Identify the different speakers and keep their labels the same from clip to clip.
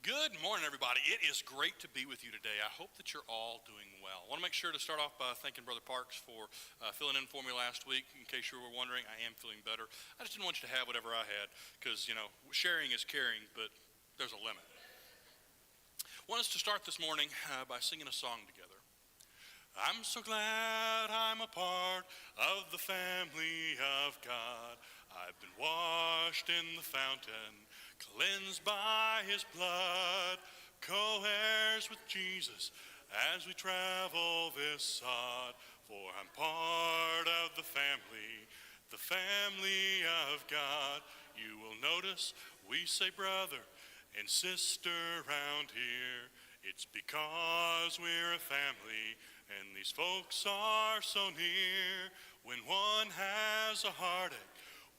Speaker 1: Good morning, everybody. It is great to be with you today. I hope that you're all doing well. I want to make sure to start off by thanking Brother Parks for filling in for me last week. In case you were wondering, I am feeling better. I just didn't want you to have whatever I had because, sharing is caring, but there's a limit. I want us to start this morning by singing a song together. I'm so glad I'm a part of the family of God. I've been washed in the fountain, cleansed by his blood, co-heirs with Jesus as we travel this sod. For I'm part of the family of God. You will notice we say brother and sister around here. It's because we're a family and these folks are so near. When one has a heartache,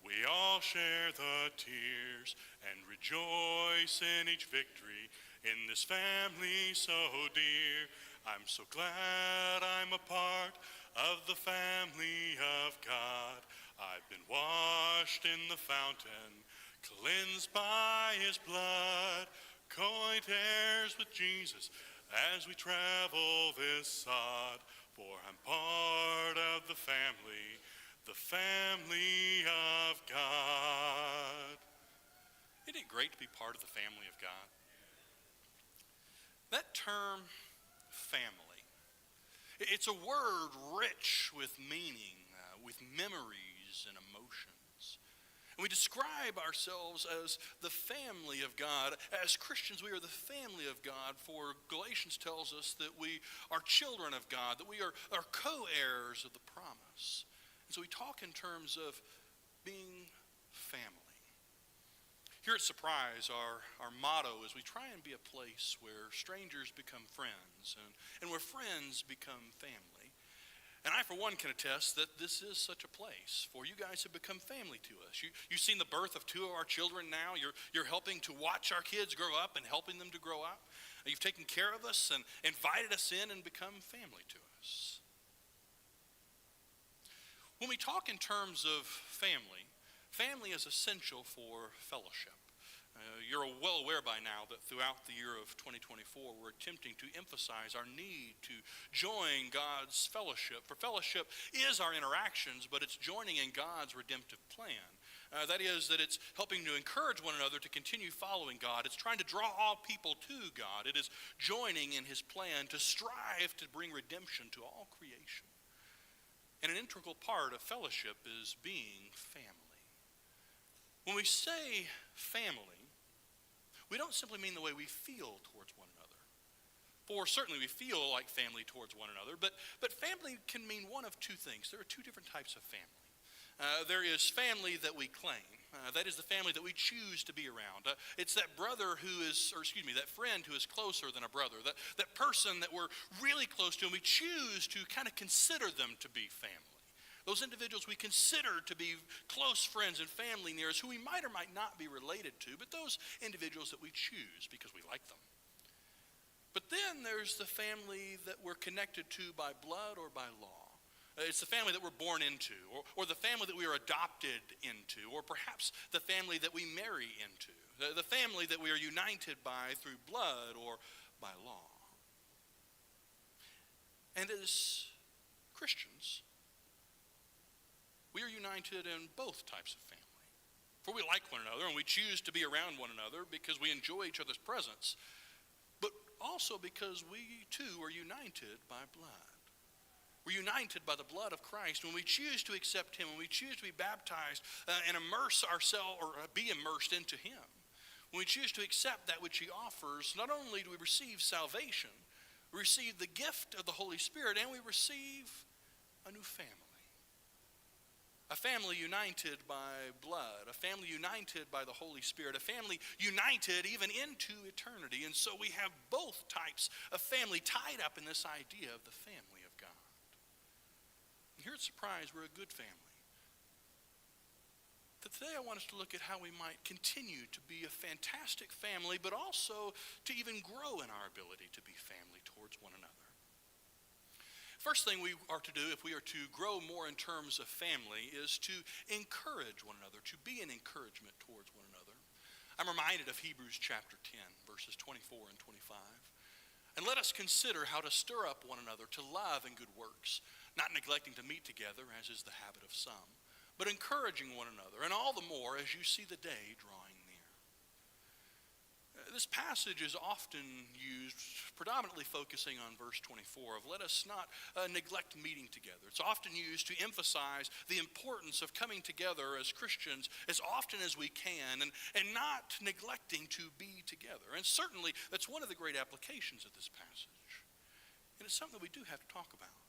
Speaker 1: we all share the tears and rejoice in each victory in this family so dear. I'm so glad I'm a part of the family of God. I've been washed in the fountain, cleansed by his blood, co-joint heirs with Jesus as we travel this sod. For I'm part of the family of God. Isn't it great to be part of the family of God? That term, family, it's a word rich with meaning, with memories and emotions. And we describe ourselves as the family of God. As Christians, we are the family of God, for Galatians tells us that we are children of God, that we are co-heirs of the promise. And so we talk in terms of being family. Here at Surprise, our motto is we try and be a place where strangers become friends and where friends become family. And I, for one, can attest that this is such a place, for you guys have become family to us. You've seen the birth of two of our children now. You're helping to watch our kids grow up and helping them to grow up. You've taken care of us and invited us in and become family to us. When we talk in terms of family, family is essential for fellowship. You're well aware by now that throughout the year of 2024, we're attempting to emphasize our need to join God's fellowship. For fellowship is our interactions, but it's joining in God's redemptive plan. That is, that it's helping to encourage one another to continue following God. It's trying to draw all people to God. It is joining in his plan to strive to bring redemption to all creation. And an integral part of fellowship is being family. When we say family, we don't simply mean the way we feel towards one another. For certainly we feel like family towards one another, but family can mean one of two things. There are two different types of family. There is family that we claim. That is the family that we choose to be around. It's that that friend who is closer than a brother. That person that we're really close to and we choose to kind of consider them to be family. Those individuals we consider to be close friends and family near us who we might or might not be related to, but those individuals that we choose because we like them. But then there's the family that we're connected to by blood or by law. It's the family that we're born into, or the family that we are adopted into, or perhaps the family that we marry into, the family that we are united by through blood or by law. And as Christians, we are united in both types of family. For we like one another and we choose to be around one another because we enjoy each other's presence, but also because we too are united by blood. We're united by the blood of Christ. When we choose to accept him, when we choose to be baptized and immerse ourselves or be immersed into him, when we choose to accept that which he offers, not only do we receive salvation, we receive the gift of the Holy Spirit and we receive a new family. A family united by blood, a family united by the Holy Spirit, a family united even into eternity. And so we have both types of family tied up in this idea of the family of God. And here at Surprise, we're a good family. But today I want us to look at how we might continue to be a fantastic family, but also to even grow in our ability to be family towards one another. First thing we are to do if we are to grow more in terms of family is to encourage one another, to be an encouragement towards one another. I'm reminded of Hebrews chapter 10, verses 24 and 25. And let us consider how to stir up one another to love and good works, not neglecting to meet together, as is the habit of some, but encouraging one another, and all the more as you see the day drawing near. This passage is often used, predominantly focusing on verse 24 of let us not neglect meeting together. It's often used to emphasize the importance of coming together as Christians as often as we can and not neglecting to be together. And certainly that's one of the great applications of this passage. And it's something we do have to talk about.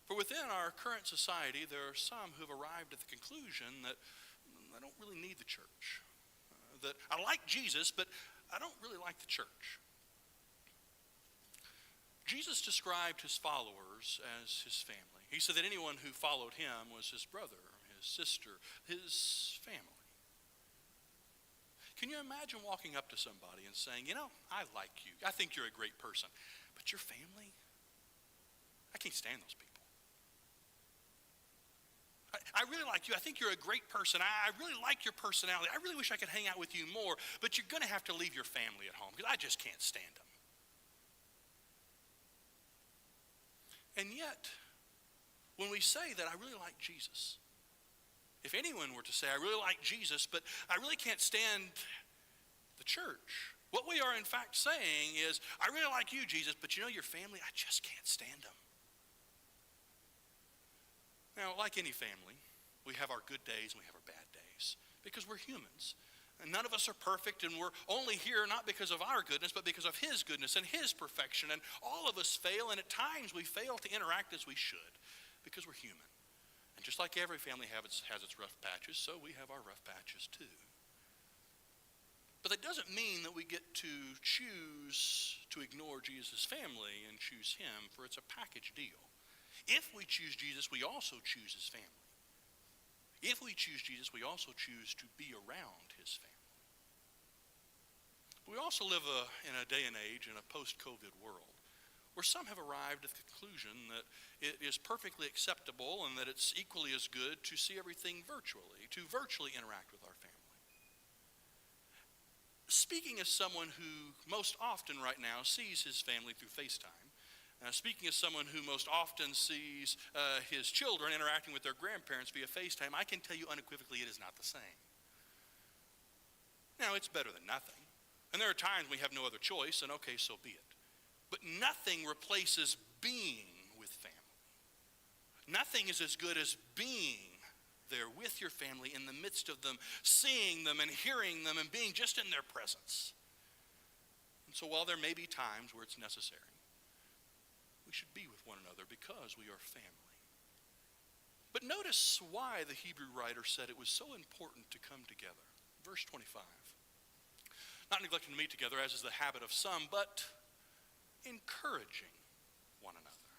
Speaker 1: For within our current society, there are some who have arrived at the conclusion that I don't really need the church. That I like Jesus, but I don't really like the church. Jesus described his followers as his family. He said that anyone who followed him was his brother, his sister, his family. Can you imagine walking up to somebody and saying, I like you. I think you're a great person. But your family? I can't stand those people. I really like you. I think you're a great person. I really like your personality. I really wish I could hang out with you more, but you're going to have to leave your family at home because I just can't stand them. And yet, when we say that I really like Jesus, if anyone were to say I really like Jesus, but I really can't stand the church, what we are in fact saying is I really like you, Jesus, but your family, I just can't stand them. Now, like any family, we have our good days and we have our bad days because we're humans. And none of us are perfect, and we're only here not because of our goodness, but because of his goodness and his perfection. And all of us fail, and at times we fail to interact as we should because we're human. And just like every family has its rough patches, so we have our rough patches too. But that doesn't mean that we get to choose to ignore Jesus' family and choose him, for it's a package deal. If we choose Jesus, we also choose his family. If we choose Jesus, we also choose to be around his family. We also live in a day and age, in a post-COVID world, where some have arrived at the conclusion that it is perfectly acceptable and that it's equally as good to see everything virtually, to virtually interact with our family. Speaking as someone who most often right now sees his family through FaceTime, speaking as someone who most often sees his children interacting with their grandparents via FaceTime, I can tell you unequivocally it is not the same. Now, it's better than nothing. And there are times we have no other choice, and okay, so be it. But nothing replaces being with family. Nothing is as good as being there with your family in the midst of them, seeing them and hearing them and being just in their presence. And so while there may be times where it's necessary, we should be with one another because we are family. But notice why the Hebrew writer said it was so important to come together. Verse 25. Not neglecting to meet together, as is the habit of some, but encouraging one another.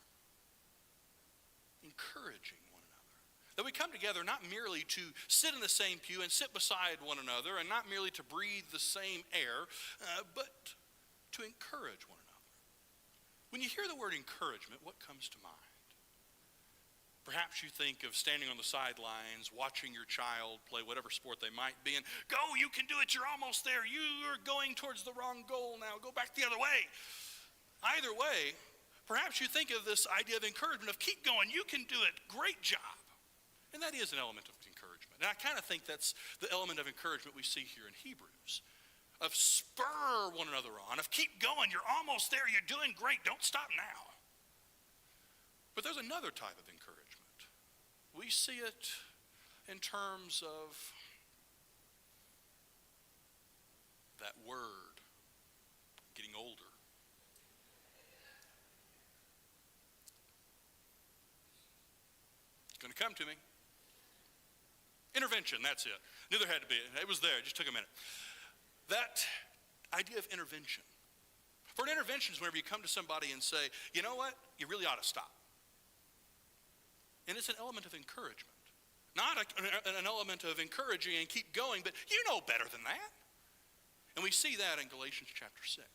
Speaker 1: Encouraging one another. That we come together not merely to sit in the same pew and sit beside one another, and not merely to breathe the same air, but to encourage one another. When you hear the word encouragement, what comes to mind? Perhaps you think of standing on the sidelines, watching your child play whatever sport they might be, and go, you can do it, you're almost there, you are going towards the wrong goal now, go back the other way. Either way, perhaps you think of this idea of encouragement, of keep going, you can do it, great job. And that is an element of encouragement. And I kind of think that's the element of encouragement we see here in Hebrews. Of spur one another on, of keep going, you're almost there, you're doing great, don't stop now. But there's another type of encouragement. We see it in terms of that word, getting older. It's going to come to me. Intervention, that's it. Knew there had to be. It was there, it just took a minute. That idea of intervention. For an intervention is whenever you come to somebody and say, you know what, you really ought to stop. And it's an element of encouragement. Not an element of encouraging and keep going, but you know better than that. And we see that in Galatians chapter 6.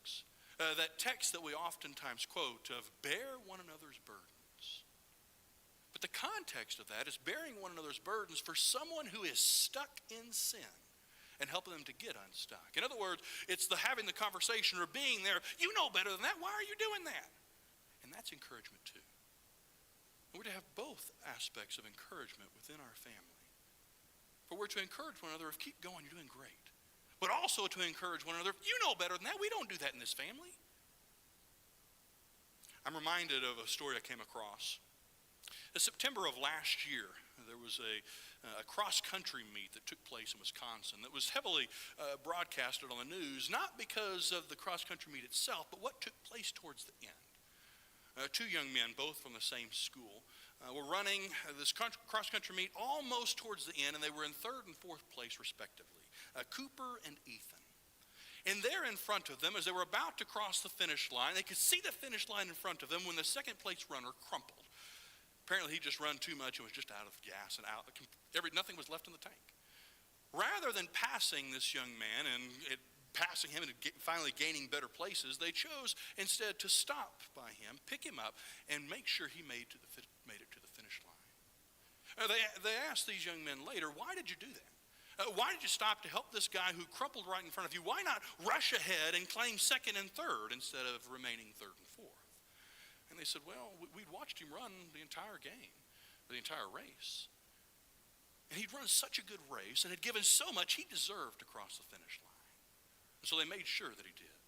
Speaker 1: That text that we oftentimes quote of bear one another's burdens. But the context of that is bearing one another's burdens for someone who is stuck in sin and helping them to get unstuck. In other words, it's the having the conversation or being there. You know better than that. Why are you doing that? And that's encouragement too. And we're to have both aspects of encouragement within our family. For we're to encourage one another of keep going, you're doing great. But also to encourage one another, you know better than that. We don't do that in this family. I'm reminded of a story I came across. In September of last year, there was a cross-country meet that took place in Wisconsin that was heavily broadcasted on the news, not because of the cross-country meet itself, but what took place towards the end. Two young men, both from the same school, were running this cross-country meet almost towards the end, and they were in third and fourth place, respectively. Cooper and Ethan. And there in front of them, as they were about to cross the finish line, they could see the finish line in front of them when the second place runner crumpled. Apparently he just run too much and was just out of gas and out. Nothing was left in the tank. Rather than passing this young man and passing him and finally gaining better places, they chose instead to stop by him, pick him up, and make sure he made it to the finish line. They asked these young men later, why did you do that? Why did you stop to help this guy who crumpled right in front of you? Why not rush ahead and claim second and third instead of remaining third and fourth? And they said, well, we'd watched him run the entire game, the entire race. And he'd run such a good race and had given so much, he deserved to cross the finish line. And so they made sure that he did.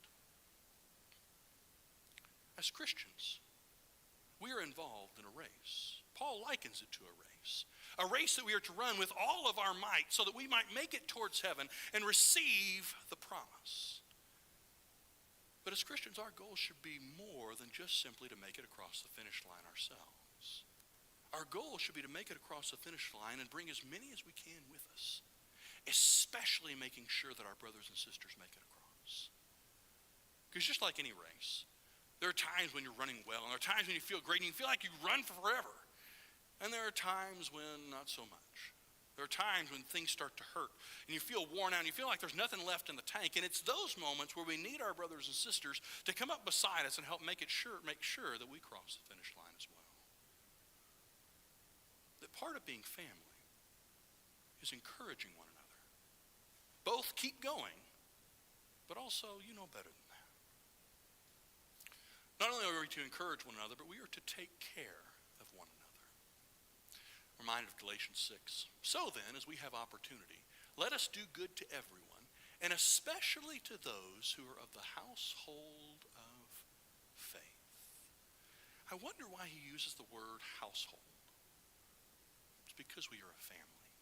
Speaker 1: As Christians, we are involved in a race. Paul likens it to a race that we are to run with all of our might so that we might make it towards heaven and receive the promise. But as Christians, our goal should be more than just simply to make it across the finish line ourselves. Our goal should be to make it across the finish line and bring as many as we can with us, especially making sure that our brothers and sisters make it across. Because just like any race, there are times when you're running well, and there are times when you feel great, and you feel like you run for forever. And there are times when not so much. There are times when things start to hurt, and you feel worn out, and you feel like there's nothing left in the tank. And it's those moments where we need our brothers and sisters to come up beside us and help make sure that we cross the finish line as well. That part of being family is encouraging one another. Both keep going, but also you know better than that. Not only are we to encourage one another, but we are to take care of one another. Reminded of Galatians 6. So then, as we have opportunity, let us do good to everyone, and especially to those who are of the household of faith. I wonder why he uses the word household. It's because we are a family.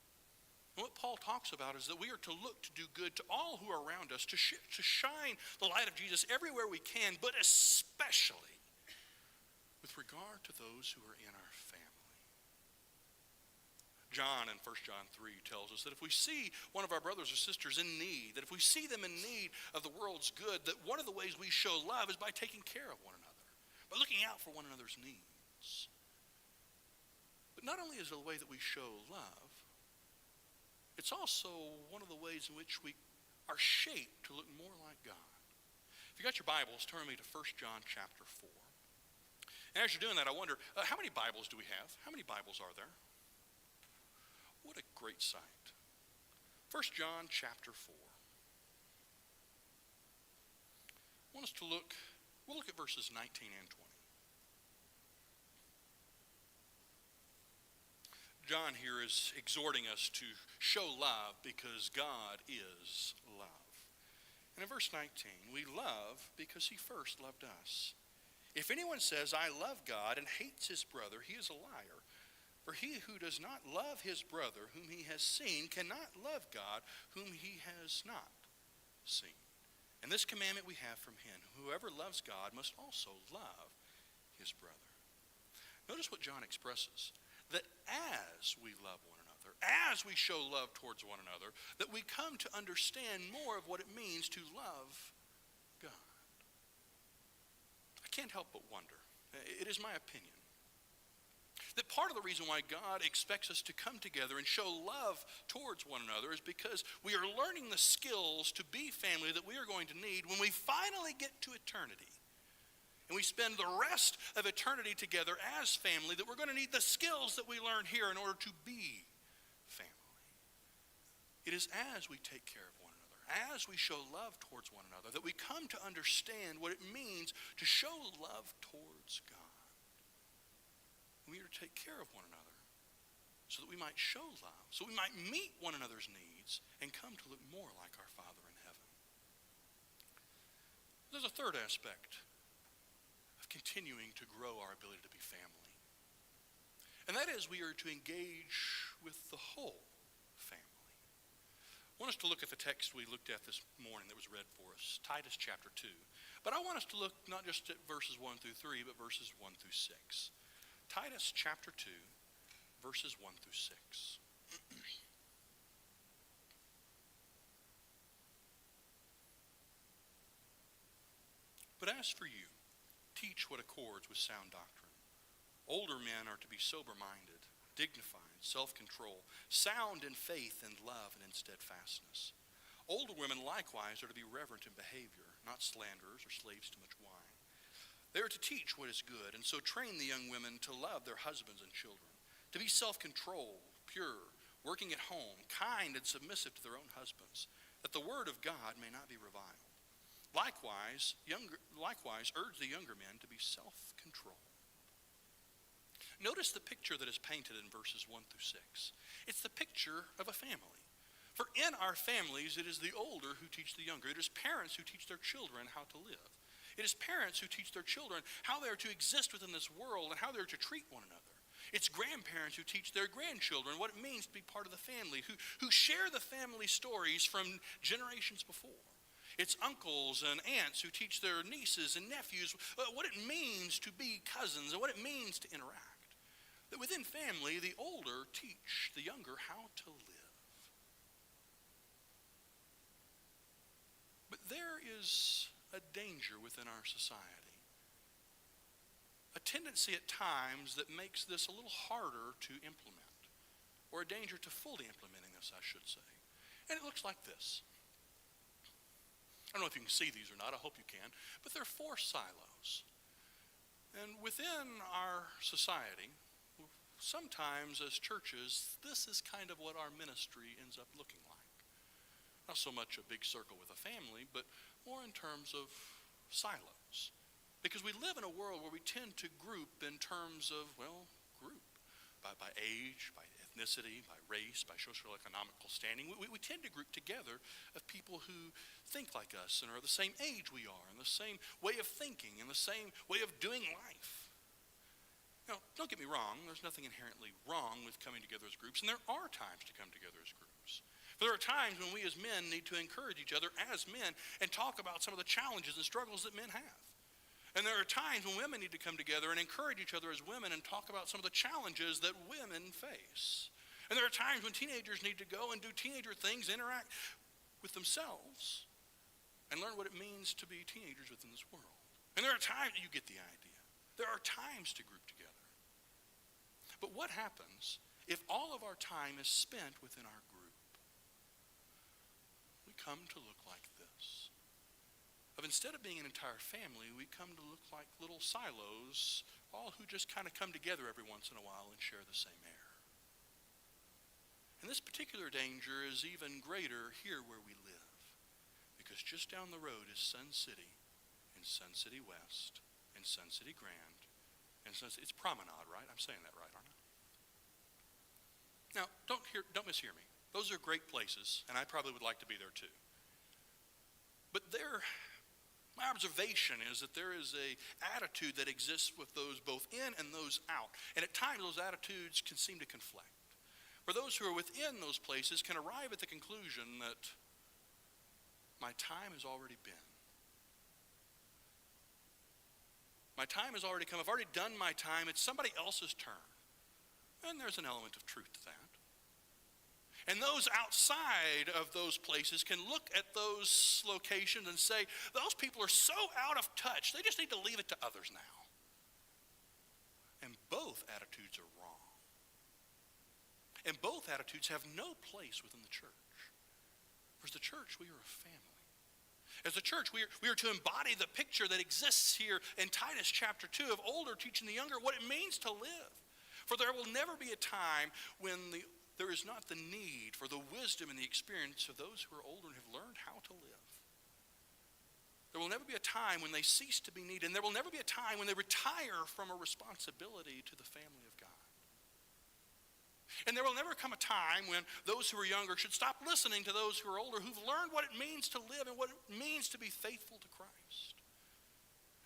Speaker 1: And what Paul talks about is that we are to look to do good to all who are around us, to shine the light of Jesus everywhere we can, but especially with regard to those who are in our family. John in 1 John 3 tells us that if we see one of our brothers or sisters in need, that if we see them in need of the world's good, that one of the ways we show love is by taking care of one another, by looking out for one another's needs. But not only is it a way that we show love, it's also one of the ways in which we are shaped to look more like God. If you got your Bibles, turn with me to 1 John chapter 4. And as you're doing that, I wonder, how many Bibles do we have? How many Bibles are there? What a great sight. 1 John chapter 4. I want us to we'll look at verses 19 and 20. John here is exhorting us to show love because God is love. And in verse 19, we love because he first loved us. If anyone says, I love God and hates his brother, he is a liar. For he who does not love his brother whom he has seen cannot love God whom he has not seen. And this commandment we have from him, whoever loves God must also love his brother. Notice what John expresses, that as we love one another, as we show love towards one another, that we come to understand more of what it means to love God. I can't help but wonder, it is my opinion, that part of the reason why God expects us to come together and show love towards one another is because we are learning the skills to be family that we are going to need when we finally get to eternity. And we spend the rest of eternity together as family, that we're going to need the skills that we learn here in order to be family. It is as we take care of one another, as we show love towards one another, that we come to understand what it means to show love towards God. We are to take care of one another so that we might show love, so we might meet one another's needs and come to look more like our Father in heaven. There's a third aspect of continuing to grow our ability to be family. And that is, we are to engage with the whole family. I want us to look at the text we looked at this morning that was read for us, Titus chapter 2. But I want us to look not just at verses 1 through 3, but verses 1 through 6. Titus chapter 2, verses 1 through 6. But as for you, teach what accords with sound doctrine. Older men are to be sober-minded, dignified, self-controlled, sound in faith and love and in steadfastness. Older women likewise are to be reverent in behavior, not slanderers or slaves to much wine. They are to teach what is good, and so train the young women to love their husbands and children, to be self-controlled, pure, working at home, kind and submissive to their own husbands, that the word of God may not be reviled. Likewise, urge the younger men to be self-controlled. Notice the picture that is painted in verses 1 through 6. It's the picture of a family. For in our families, it is the older who teach the younger. It is parents who teach their children how to live. It is parents who teach their children how they are to exist within this world and how they are to treat one another. It's grandparents who teach their grandchildren what it means to be part of the family, who share the family stories from generations before. It's uncles and aunts who teach their nieces and nephews what it means to be cousins and what it means to interact. That within family, the older teach the younger how to live. But there is a danger within our society. A tendency at times that makes this a little harder to implement, or a danger to fully implementing this, I should say. And it looks like this. I don't know if you can see these or not, I hope you can, but there are 4 silos. And within our society, sometimes as churches, this is kind of what our ministry ends up looking like. Not so much a big circle with a family, but more in terms of silos. Because we live in a world where we tend to group in terms of, group. By age, by ethnicity, by race, by socio-economical standing. We tend to group together of people who think like us and are the same age we are, and the same way of thinking, and the same way of doing life. Now, don't get me wrong, there's nothing inherently wrong with coming together as groups, and there are times to come together as groups. But there are times when we as men need to encourage each other as men and talk about some of the challenges and struggles that men have. And there are times when women need to come together and encourage each other as women and talk about some of the challenges that women face. And there are times when teenagers need to go and do teenager things, interact with themselves, and learn what it means to be teenagers within this world. And there are times, you get the idea, there are times to group together. But what happens if all of our time is spent within our group? We come to look like this. Instead of being an entire family, we come to look like little silos, all who just kind of come together every once in a while and share the same air. And this particular danger is even greater here where we live, because just down the road is Sun City, and Sun City West, and Sun City Grand, and it's Promenade, right? I'm saying that right, aren't I? Now, don't mishear me. Those are great places, and I probably would like to be there too. But my observation is that there is an attitude that exists with those both in and those out. And at times those attitudes can seem to conflict. For those who are within those places can arrive at the conclusion that my time has already been. My time has already come. I've already done my time. It's somebody else's turn. And there's an element of truth to that. And those outside of those places can look at those locations and say, those people are so out of touch, they just need to leave it to others now. And both attitudes are wrong. And both attitudes have no place within the church. For as the church, we are a family. As a church, we are to embody the picture that exists here in Titus chapter 2 of older teaching the younger what it means to live. For there will never be a time when the there is not the need for the wisdom and the experience of those who are older and have learned how to live. There will never be a time when they cease to be needed, and there will never be a time when they retire from a responsibility to the family of God. And there will never come a time when those who are younger should stop listening to those who are older, who've learned what it means to live and what it means to be faithful to Christ,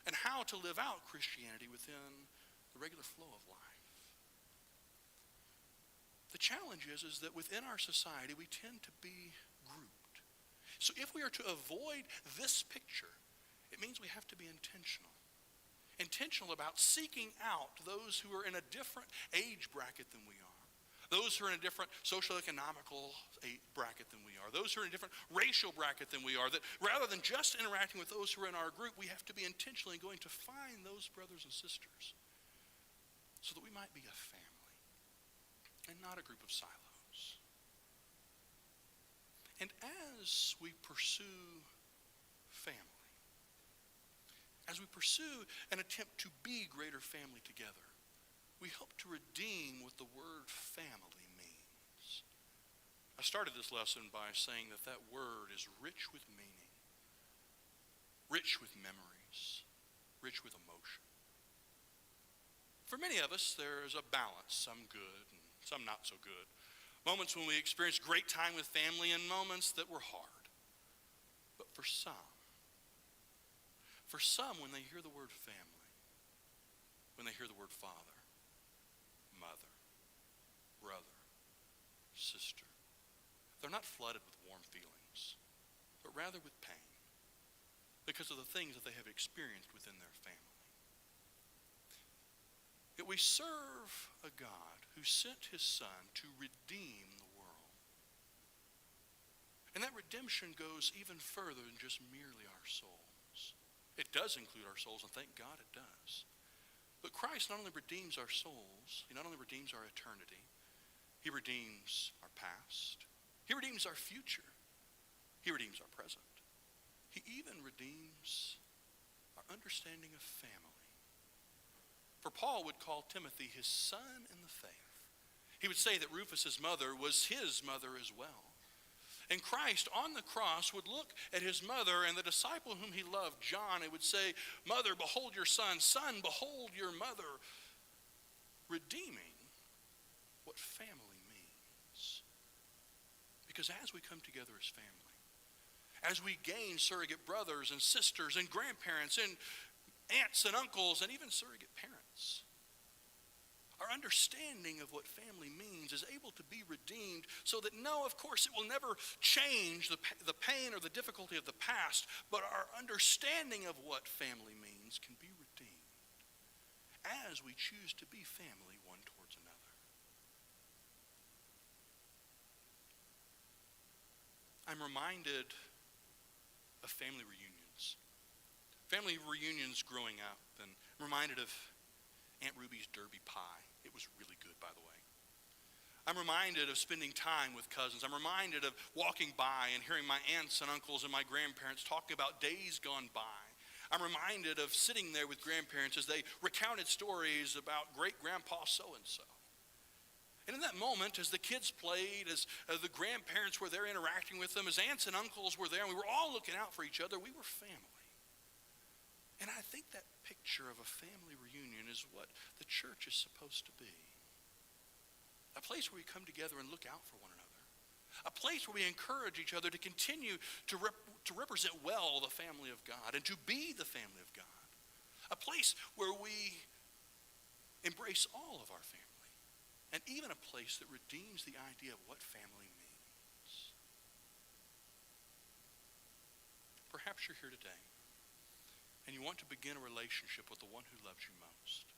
Speaker 1: and how to live out Christianity within the regular flow of life. The challenge is that within our society, we tend to be grouped. So if we are to avoid this picture, it means we have to be intentional. Intentional about seeking out those who are in a different age bracket than we are. Those who are in a different socio-economical bracket than we are. Those who are in a different racial bracket than we are. That rather than just interacting with those who are in our group, we have to be intentionally going to find those brothers and sisters so that we might be a family and not a group of silos. And as we pursue family, as we pursue an attempt to be greater family together, we hope to redeem what the word family means. I started this lesson by saying that that word is rich with meaning, rich with memories, rich with emotion. For many of us, there is a balance, some good and some not so good. Moments when we experience great time with family and moments that were hard. But for some, when they hear the word family, when they hear the word father, mother, brother, sister, they're not flooded with warm feelings, but rather with pain because of the things that they have experienced within their family. Yet we serve a God who sent his Son to redeem the world. And that redemption goes even further than just merely our souls. It does include our souls, and thank God it does. But Christ not only redeems our souls, he not only redeems our eternity, he redeems our past, he redeems our future, he redeems our present. He even redeems our understanding of family. For Paul would call Timothy his son in the faith. He would say that Rufus's mother was his mother as well. And Christ on the cross would look at his mother and the disciple whom he loved, John, and would say, "Mother, behold your son. Son, behold your mother." Redeeming what family means. Because as we come together as family, as we gain surrogate brothers and sisters and grandparents and aunts and uncles and even surrogate parents, our understanding of what family means is able to be redeemed so that no, of course, it will never change the pain or the difficulty of the past, but our understanding of what family means can be redeemed as we choose to be family one towards another. I'm reminded of family reunions. Family reunions growing up, and I'm reminded of Aunt Ruby's Derby pie. It was really good, by the way. I'm reminded of spending time with cousins. I'm reminded of walking by and hearing my aunts and uncles and my grandparents talking about days gone by. I'm reminded of sitting there with grandparents as they recounted stories about great-grandpa so-and-so. And in that moment, as the kids played, as the grandparents were there interacting with them, as aunts and uncles were there, and we were all looking out for each other, we were family. And I think that picture of a family reunion is what the church is supposed to be. A place where we come together and look out for one another. A place where we encourage each other to continue to represent well the family of God and to be the family of God. A place where we embrace all of our family. And even a place that redeems the idea of what family means. Perhaps you're here today and you want to begin a relationship with the one who loves you most.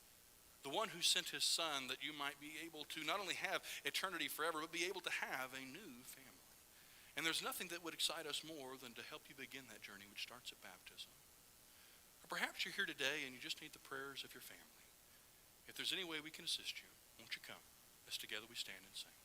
Speaker 1: The one who sent his son that you might be able to not only have eternity forever, but be able to have a new family. And there's nothing that would excite us more than to help you begin that journey, which starts at baptism. Or perhaps you're here today and you just need the prayers of your family. If there's any way we can assist you, won't you come as together we stand and sing.